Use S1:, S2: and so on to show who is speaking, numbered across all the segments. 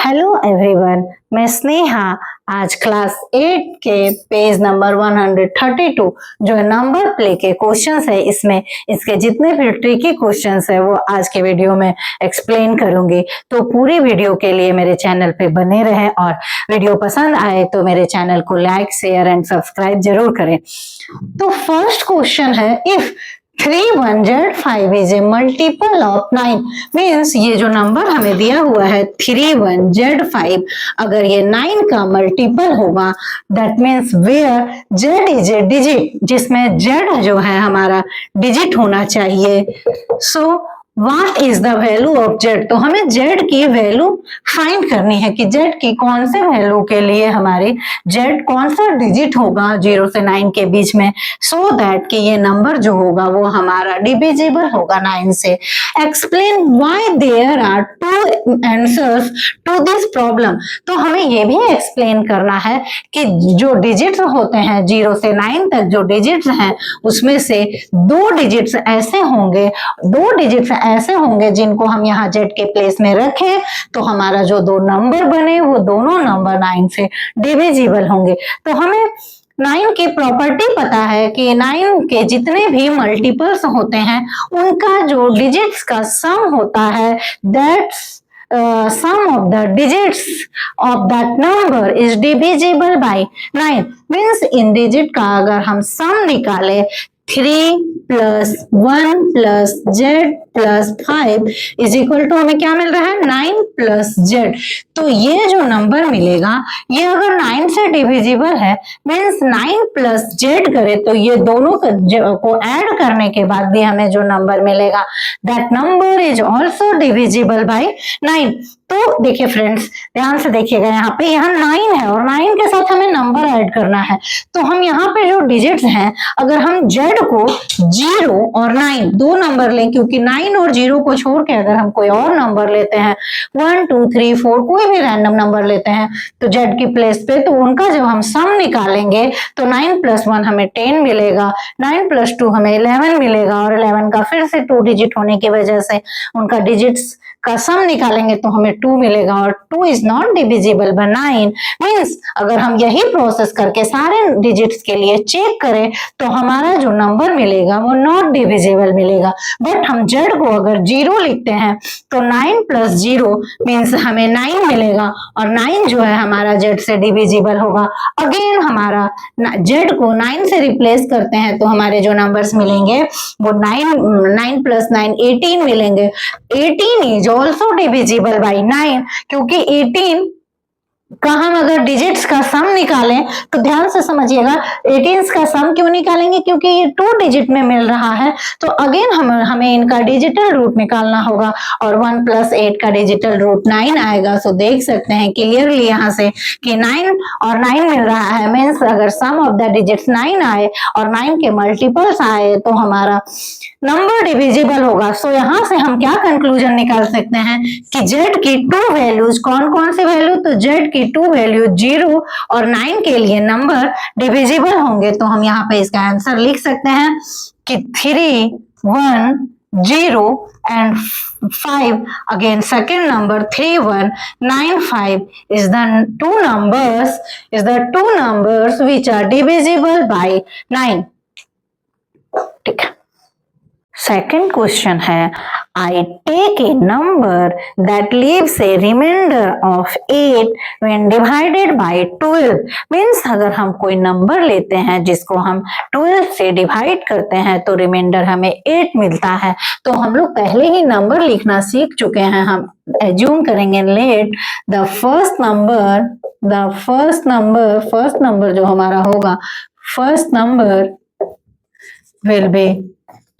S1: Hello everyone, मैं स्नेहा आज class 8 के पेज नंबर 132 जो नंबर प्ले के क्वेश्चंस है इसमें इसके जितने भी ट्रिकी क्वेश्चंस है वो आज के वीडियो में एक्सप्लेन करूंगी। तो पूरी वीडियो के लिए मेरे चैनल पे बने रहें और वीडियो पसंद आए तो मेरे चैनल को लाइक शेयर एंड सब्सक्राइब जरूर करें। तो फर्स्ट क्वेश्चन है, if 31Z5 is a multiple of 9 means ये जो नंबर हमें दिया हुआ है 31Z5 अगर ये 9 का मल्टीपल होगा that means where Z is a digit जिसमें Z जो है हमारा डिजिट होना चाहिए। सो What is the value of Z? तो हमें Z की वैल्यू फाइंड करनी है कि Z की कौन से वैल्यू के लिए हमारी Z कौन सा डिजिट होगा 0 से 9 के बीच में, सो दैट कि ये नंबर जो होगा वो हमारा डिविजिबल होगा 9 से। Explain why there are two answers to this problem. तो हमें ये भी एक्सप्लेन करना है कि जो डिजिट्स होते हैं 0 से 9 तक जो डिजिट्स हैं उसमें से दो डिजिट्स ऐसे होंगे जिनको हम यहाँ Z के प्लेस में रखें तो हमारा जो दो नंबर बने वो दोनों नंबर 9 से डिविजिबल होंगे। तो हमें 9 की प्रॉपर्टी पता है कि 9 के जितने भी मल्टीपल्स होते हैं उनका जो डिजिट्स का सम होता है that's sum of the digits of that number is divisible by 9 means in digit का अगर हम सम निकाले 3 + 1 + Z + 5 इज इक्वल टू हमें क्या मिल रहा है 9 + Z। तो ये जो नंबर मिलेगा ये अगर 9 से डिविजिबल है मीन्स 9 + Z करे तो ये दोनों को ऐड करने के बाद भी हमें जो नंबर मिलेगा that number is also divisible by 9। तो देखिए फ्रेंड्स ध्यान से देखिएगा यहाँ 9 है और 9 के साथ हमें नंबर ऐड करना है। तो हम यहाँ पे जो डिजिट्स हैं अगर हम Z को 0 और 9 दो नंबर लें क्योंकि 9 और 0 को छोड़ के अगर हम कोई और नंबर लेते हैं 1 2 3 4 कोई भी रैंडम नंबर लेते हैं तो Z की प्लेस पे तो उनका जब हम सम निकालेंगे तो 9 + 1 हमें 10 मिलेगा, 9 + 2 हमें 11 मिलेगा और 11 का फिर से 2 डिजिट होने की वजह से उनका डिजिट्स का सम निकालेंगे तो हमें 2 मिलेगा और 2 is not divisible by 9 means अगर हम यही प्रोसेस करके सारे डिजिट्स के लिए चेक करें तो हमारा जो नंबर मिलेगा वो नॉट डिविजिबल मिलेगा। बट हम Z को अगर 0 लिखते हैं तो 9 + 0 मीन्स हमें 9 मिलेगा और 9 जो है हमारा Z से डिविजिबल होगा। अगेन हमारा Z को 9 से रिप्लेस करते हैं तो हमारे जो नंबर्स मिलेंगे वो 9 + 9 18 मिलेंगे। 18 इज ऑल्सो डिविजिबल बाय 9 क्योंकि 18 का हम अगर डिजिट्स का सम निकालें तो ध्यान से समझिएगा 18 का सम क्यों निकालेंगे क्योंकि ये 2 डिजिट में मिल रहा है तो अगेन हमें इनका डिजिटल रूट निकालना होगा और 1 + 8 का डिजिटल रूट 9 आएगा। सो देख सकते हैं क्लियरली यहाँ से कि 9 और 9 मिल रहा है मीन्स अगर सम ऑफ द डिजिट्स 9 आए और 9 के मल्टीपल्स आए तो हमारा नंबर डिविजिबल होगा। सो यहाँ से हम क्या कंक्लूजन निकाल सकते हैं कि Z की 2 वैल्यूज कौन कौन से वैल्यू, तो Z की 2 वैल्यू 0 और 9 के लिए नंबर डिविजिबल होंगे। तो हम यहाँ पे इसका आंसर लिख सकते हैं कि 3 1 0 and 5 again second number 3 1 9 5 is the two numbers which are divisible by 9। ठीक है। सेकेंड क्वेश्चन है I take a number that leaves a remainder of 8 when divided by 12 means अगर हम कोई नंबर लेते हैं जिसको हम 12 से डिवाइड करते हैं तो रिमाइंडर हमें 8 मिलता है। तो हम लोग पहले ही नंबर लिखना सीख चुके हैं। हम एज्यूम करेंगे लेट द फर्स्ट नंबर जो हमारा होगा first number will be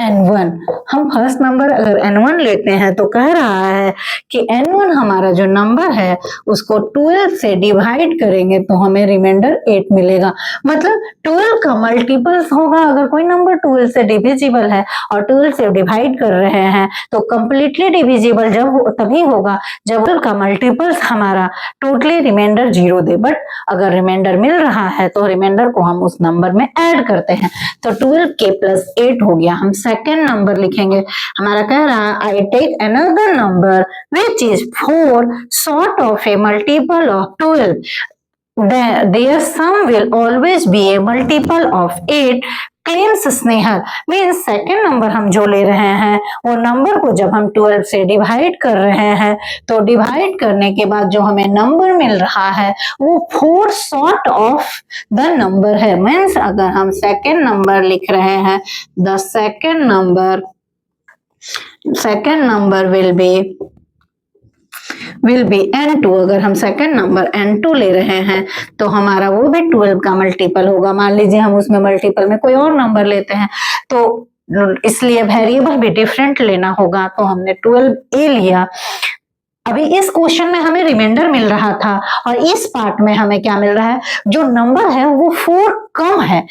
S1: N1। हम फर्स्ट नंबर अगर N1 लेते हैं तो कह रहा है कि N1 हमारा जो नंबर है उसको 12 से डिवाइड करेंगे तो हमें रिमाइंडर 8 मिलेगा। मतलब 12 का मल्टीपल्स होगा अगर कोई नंबर 12 से डिविजिबल है और 12 से डिवाइड कर रहे हैं तो कंप्लीटली डिविजिबल तभी होगा जब 12 का मल्टीपल्स हमारा टोटली रिमाइंडर 0 दे। बट अगर रिमाइंडर मिल रहा है तो रिमाइंडर को हम उस नंबर में ऐड करते हैं तो 12 के + 8 हो गया। हम सेकेंड नंबर लिखेंगे। हमारा कह रहा है I take another number which is 4 sort of a multiple of 12, their sum will always be a multiple of 8, claims Snehal. Means second number हम जो ले रहे हैं वो नंबर को जब हम 12 से डिवाइड कर रहे हैं तो डिवाइड करने के बाद जो हमें नंबर मिल रहा है वो 4 sort ऑफ द नंबर है। मीन्स अगर हम सेकेंड नंबर लिख रहे हैं the second number will be n2। अगर हम सेकंड नंबर n2 ले रहे हैं तो हमारा वो भी 12 का मल्टीपल होगा। मान लीजिए हम उसमें मल्टीपल में कोई और नंबर लेते हैं तो इसलिए वेरिएबल भी डिफरेंट लेना होगा, तो हमने 12a लिया। अभी इस क्वेश्चन में हमें रिमाइंडर मिल रहा था और इस पार्ट में हमें क्या मिल रहा है, जो नंबर है वो 4 कम है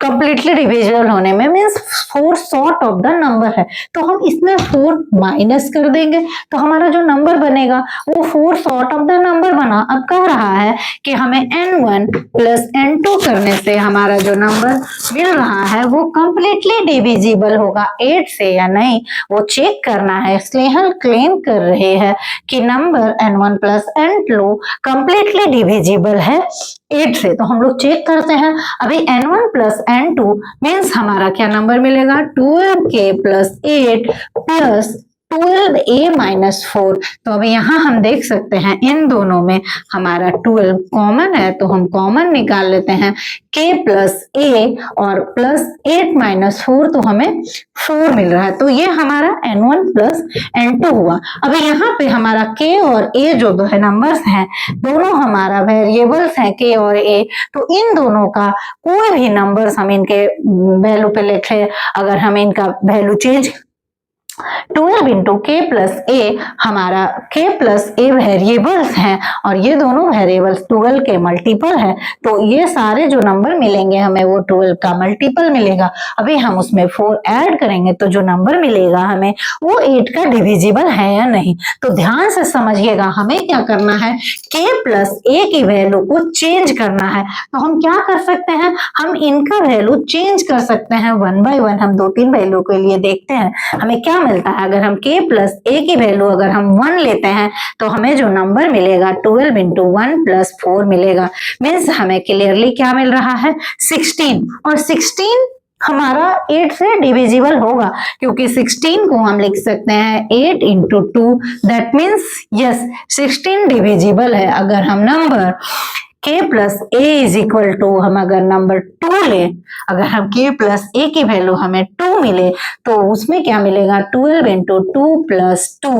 S1: कंप्लीटली डिविजिबल होने में, means 4 sort of the number है, तो हम इसमें 4 माइनस कर देंगे तो हमारा जो नंबर बनेगा वो 4 sort ऑफ द नंबर बना। अब कह रहा है कि हमें n1 प्लस n2 करने से हमारा जो नंबर मिल रहा है वो कंप्लीटली डिविजिबल होगा 8 से या नहीं, वो चेक करना है। स्नेहल क्लेम कर रहे हैं कि number n1 plus n2 completely divisible है 8 से, तो हम लोग चेक करते हैं। अभी n1 प्लस n2 मीन्स हमारा क्या नंबर मिलेगा 12k plus 8 plus 12a minus 4। तो अभी यहाँ हम देख सकते हैं इन दोनों में हमारा 12 कॉमन है तो हम कॉमन निकाल लेते हैं k प्लस a और प्लस 8 माइनस 4 तो हमें 4 मिल रहा है, तो ये हमारा n1 प्लस n2 हुआ। अभी यहाँ पे हमारा k और a जो दो है नंबर्स हैं दोनों हमारा वेरिएबल्स हैं k और a, तो इन दोनों का कोई भी नंबर्स हम इनके वैल्यू पे लिखे, अगर हम इनका वैल्यू चेंज 12 इंटू के प्लस ए, हमारा के प्लस ए वेरिएबल्स हैं और ये दोनों वेरिएबल्स 12 के मल्टीपल है, तो ये सारे जो नंबर मिलेंगे हमें वो 12 का मल्टीपल मिलेगा। अभी हम उसमें 4 ऐड करेंगे तो जो नंबर मिलेगा हमें वो 8 का डिविजिबल है या नहीं। तो ध्यान से समझिएगा, हमें क्या करना है, के प्लस ए की वैल्यू को चेंज करना है। तो हम क्या कर सकते हैं, हम इनका वैल्यू चेंज कर सकते हैं 1 बाय 1। हम 2-3 वैल्यू के लिए देखते हैं हमें क्या मिलता है। अगर हम k प्लस a की वैल्यू अगर हम 1 लेते हैं तो हमें जो नंबर मिलेगा 12 इंटू 1 प्लस 4 मिलेगा। मीन्स हमें क्लियरली क्या मिल रहा है 16, और 16 हमारा 8 से डिविजिबल होगा क्योंकि 16 को हम लिख सकते हैं 8 into 2, that means yes 16 divisible है। अगर हम number k plus A is equal to, हम अगर नंबर 2 ले, अगर हम k प्लस ए की वैल्यू हमें 2 मिले तो उसमें क्या मिलेगा 12 इंटू 2 प्लस 2,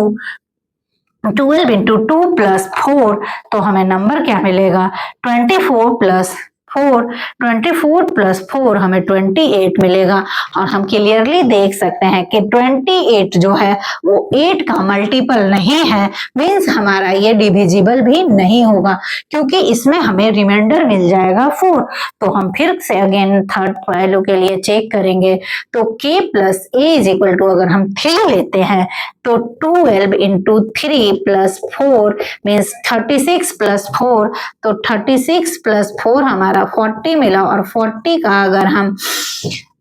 S1: 12 इंटू 2 प्लस 4, तो हमें नंबर क्या मिलेगा 24 प्लस 4, 24 प्लस 4 हमें 28 मिलेगा। और हम क्लियरली देख सकते हैं कि 28 जो है वो 8 का मल्टीपल नहीं है, मीन्स हमारा ये डिविजिबल भी नहीं होगा क्योंकि इसमें हमें रिमाइंडर मिल जाएगा 4। तो हम फिर से अगेन थर्ड वैल्यू के लिए चेक करेंगे तो k plus A is equal to, अगर हम 3 लेते हैं तो 12 इंटू 3 प्लस 4 मीन्स 36 प्लस 4, तो 36 प्लस 4 हमारा 40 मिला, और 40 का अगर हम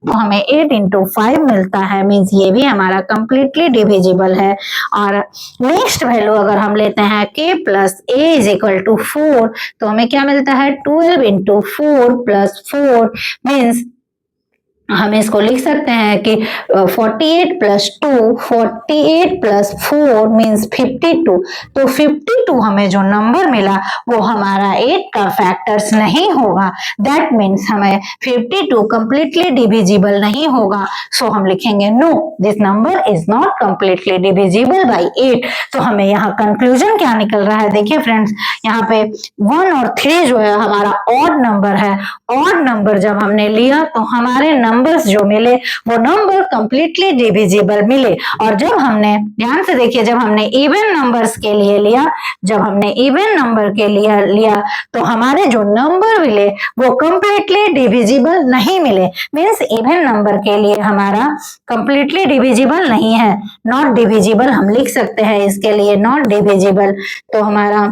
S1: हमें 8 इंटू 5 मिलता है, मीन्स ये भी हमारा कंप्लीटली डिविजिबल है। और नेक्स्ट वैल्यू अगर हम लेते हैं k plus A is equal to 4, तो हमें क्या मिलता है 12 इंटू 4 प्लस 4 मीन्स हम इसको लिख सकते हैं कि 48 प्लस 2, 48 प्लस 4 मीन्स 52। तो 52 हमें जो नंबर मिला वो हमारा 8 का फैक्टर्स नहीं होगा, दैट मीन्स हमें 52 कंप्लीटली डिविजिबल नहीं होगा। सो हम लिखेंगे no, this number is not completely divisible by 8। तो हमें यहाँ कंक्लूजन क्या निकल रहा है, देखिए फ्रेंड्स यहाँ पे 1 और 3 जो है हमारा ऑड नंबर है। ऑड नंबर जब हमने लिया तो हमारे नंबर्स जो मिले वो नंबर कंप्लीटली डिविजिबल मिले, और जब हमने ध्यान से देखिए जब हमने इवन नंबर्स के लिए लिया, जब हमने इवन नंबर के लिए लिया तो हमारे जो नंबर मिले वो कंप्लीटली डिविजिबल नहीं मिले, मीन्स इवन नंबर के लिए हमारा कंप्लीटली डिविजिबल नहीं है, नॉट डिविजिबल हम लिख सकते हैं इसके लिए, नॉट डिविजिबल। तो हमारा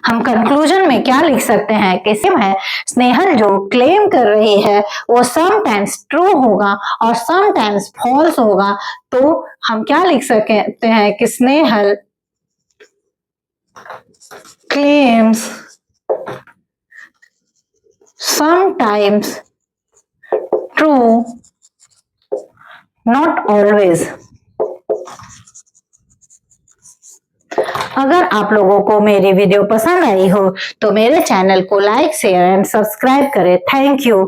S1: हम कंक्लूजन में क्या लिख सकते हैं कि है स्नेहल जो क्लेम कर रही है वो समटाइम्स ट्रू होगा और समटाइम्स फॉल्स होगा। तो हम क्या लिख सकते हैं कि Snehal claims sometimes true not always. अगर आप लोगों को मेरी वीडियो पसंद आई हो तो मेरे चैनल को लाइक शेयर एंड सब्सक्राइब करें। Thank you.